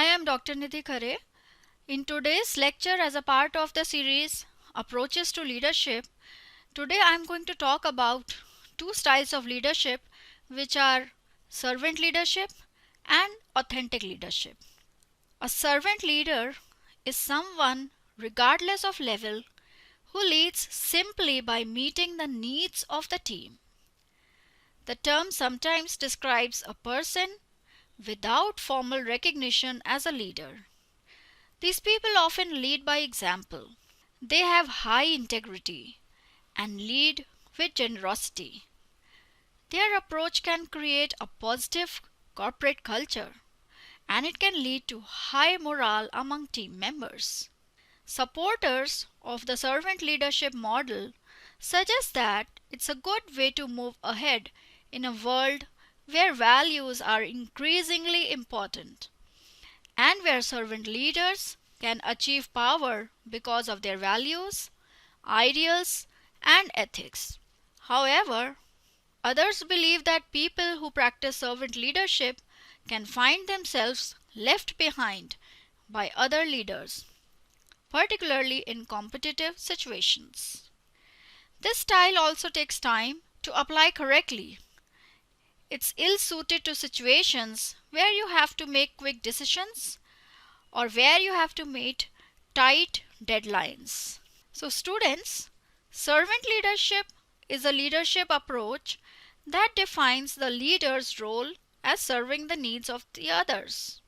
I am Dr. Nidhi Khare. In today's lecture, as a part of the series Approaches to Leadership, today I am going to talk about two styles of leadership, which are servant leadership and authentic leadership. A servant leader is someone, regardless of level, who leads simply by meeting the needs of the team. The term sometimes describes a person without formal recognition as a leader. These people often lead by example. They have high integrity and lead with generosity. Their approach can create a positive corporate culture, and it can lead to high morale among team members. Supporters of the servant leadership model suggest that it's a good way to move ahead in a world where values are increasingly important, and where servant leaders can achieve power because of their values, ideals, and ethics. However, others believe that people who practice servant leadership can find themselves left behind by other leaders, particularly in competitive situations. This style also takes time to apply correctly. It's ill suited to situations where you have to make quick decisions or where you have to meet tight deadlines. So, students, servant leadership is a leadership approach that defines the leader's role as serving the needs of the others.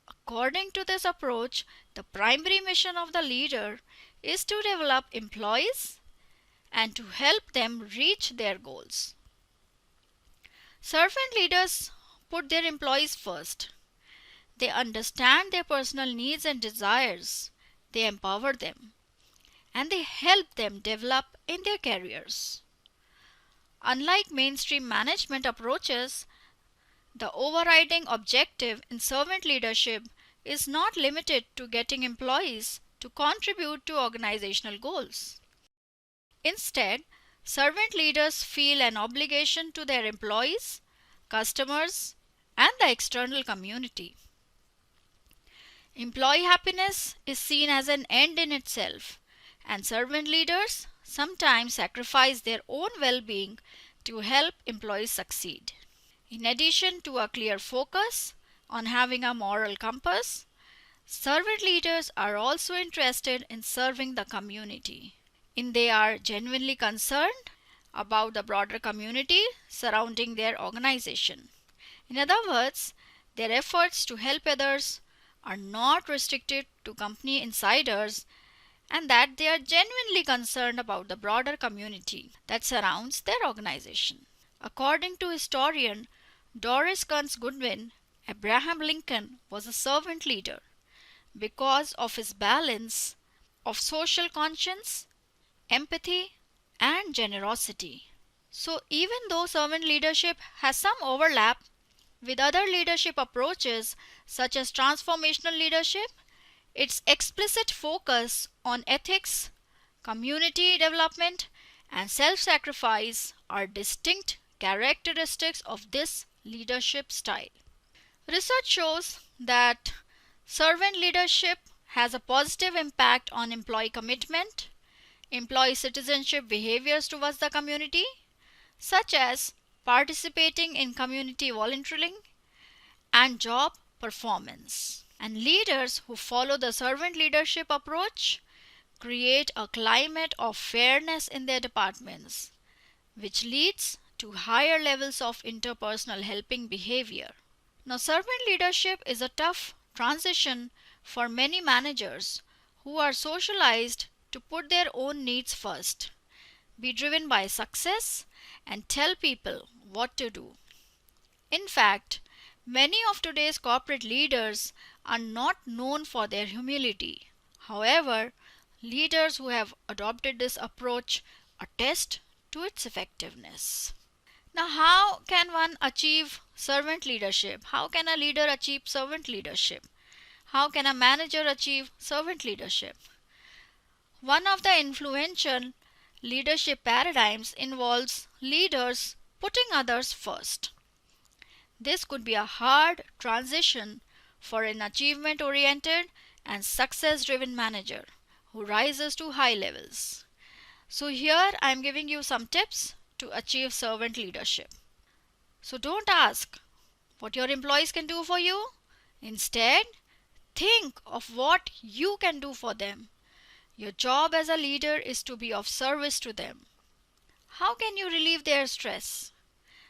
According to this approach, the primary mission of the leader is to develop employees and to help them reach their goals. Servant leaders put their employees first. They understand their personal needs and desires. They empower them, and they help them develop in their careers. Unlike mainstream management approaches, the overriding objective in servant leadership is not limited to getting employees to contribute to organizational goals. Instead, servant leaders feel an obligation to their employees, customers, and the external community. Employee happiness is seen as an end in itself, and servant leaders sometimes sacrifice their own well-being to help employees succeed. In addition to a clear focus on having a moral compass, servant leaders are also interested in serving the community. They are genuinely concerned about the broader community surrounding their organization. In other words, their efforts to help others are not restricted to company insiders, and that they are genuinely concerned about the broader community that surrounds their organization. According to historian Doris Kearns Goodwin, Abraham Lincoln was a servant leader because of his balance of social conscience, empathy, and generosity. So, even though servant leadership has some overlap with other leadership approaches such as transformational leadership, its explicit focus on ethics, community development, and self-sacrifice are distinct characteristics of this leadership style. Research shows that servant leadership has a positive impact on employee commitment, employee citizenship behaviors towards the community, such as participating in community volunteering, and job performance. And leaders who follow the servant leadership approach create a climate of fairness in their departments, which leads to higher levels of interpersonal helping behavior. Now, servant leadership is a tough transition for many managers who are socialized to put their own needs first, be driven by success, and tell people what to do. In fact, many of today's corporate leaders are not known for their humility. However, leaders who have adopted this approach attest to its effectiveness. Now, how can one achieve servant leadership? How can a leader achieve servant leadership? How can a manager achieve servant leadership? One of the influential leadership paradigms involves leaders putting others first. This could be a hard transition for an achievement-oriented and success-driven manager who rises to high levels. So here I am giving you some tips to achieve servant leadership. So don't ask what your employees can do for you. Instead, think of what you can do for them. Your job as a leader is to be of service to them. How can you relieve their stress?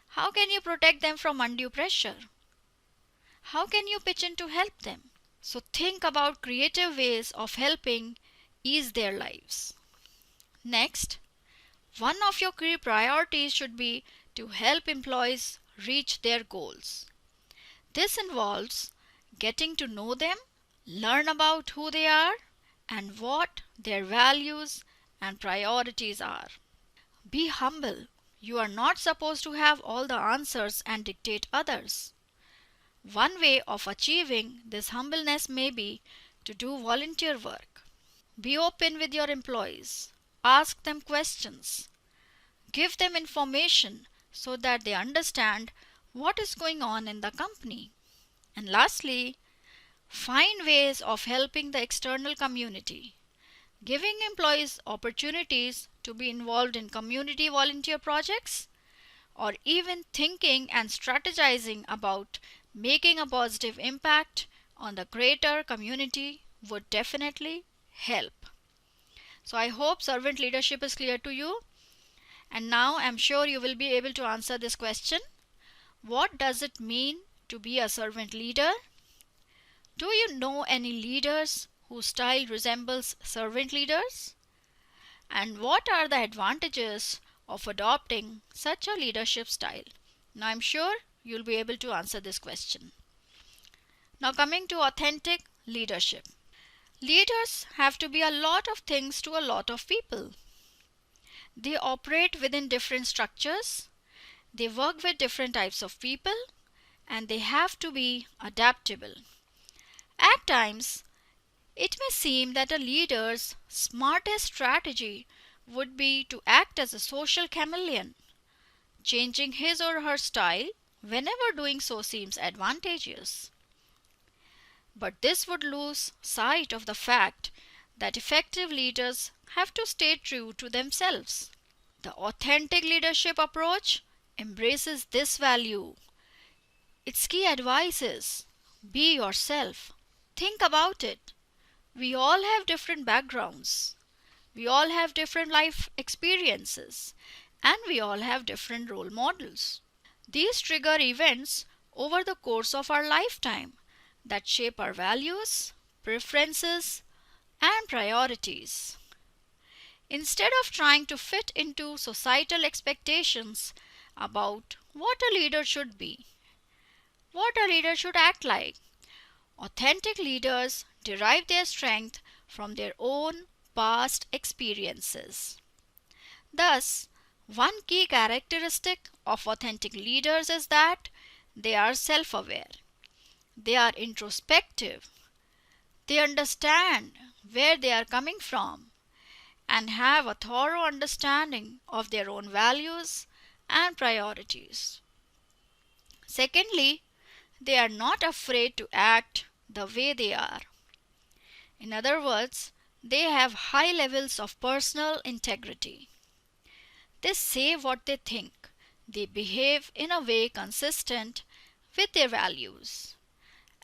How can you protect them from undue pressure? How can you pitch in to help them? So think about creative ways of helping ease their lives. Next, one of your key priorities should be to help employees reach their goals. This involves getting to know them, learn about who they are, and what their values and priorities are. Be humble. You are not supposed to have all the answers and dictate others. One way of achieving this humbleness may be to do volunteer work. Be open with your employees. Ask them questions. Give them information so that they understand what is going on in the company. And lastly, find ways of helping the external community. Giving employees opportunities to be involved in community volunteer projects, or even thinking and strategizing about making a positive impact on the greater community would definitely help. So I hope servant leadership is clear to you. And now I'm sure you will be able to answer this question. What does it mean to be a servant leader? Do you know any leaders whose style resembles servant leaders? And what are the advantages of adopting such a leadership style? Now I'm sure you'll be able to answer this question. Now coming to authentic leadership. Leaders have to be a lot of things to a lot of people. They operate within different structures, they work with different types of people, and they have to be adaptable. At times, it may seem that a leader's smartest strategy would be to act as a social chameleon, changing his or her style whenever doing so seems advantageous. But this would lose sight of the fact that effective leaders have to stay true to themselves. The authentic leadership approach embraces this value. Its key advice is be yourself. Think about it. We all have different backgrounds. We all have different life experiences. And we all have different role models. These trigger events over the course of our lifetime that shape our values, preferences, and priorities. Instead of trying to fit into societal expectations about what a leader should be, what a leader should act like, authentic leaders derive their strength from their own past experiences. Thus, one key characteristic of authentic leaders is that they are self-aware. They are introspective. They understand where they are coming from and have a thorough understanding of their own values and priorities. Secondly, they are not afraid to act the way they are. In other words, they have high levels of personal integrity. They say what they think. They behave in a way consistent with their values.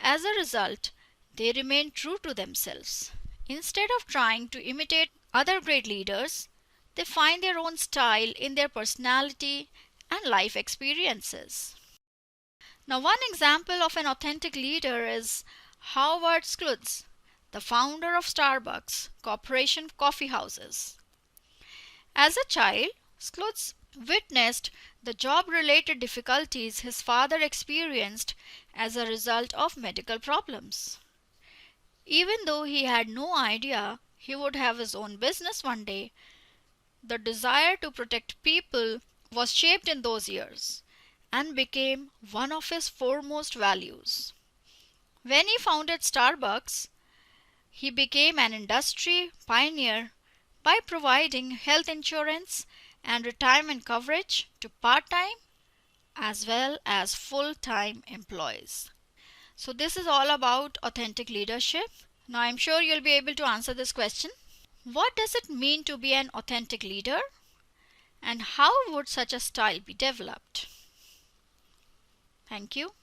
As a result, they remain true to themselves. Instead of trying to imitate other great leaders, they find their own style in their personality and life experiences. Now, one example of an authentic leader is Howard Schultz, the founder of Starbucks Corporation coffee houses. As a child, Schultz witnessed the job-related difficulties his father experienced as a result of medical problems. Even though he had no idea he would have his own business one day, the desire to protect people was shaped in those years and became one of his foremost values. When he founded Starbucks, he became an industry pioneer by providing health insurance and retirement coverage to part-time as well as full-time employees. So this is all about authentic leadership. Now I'm sure you'll be able to answer this question. What does it mean to be an authentic leader? And how would such a style be developed? Thank you.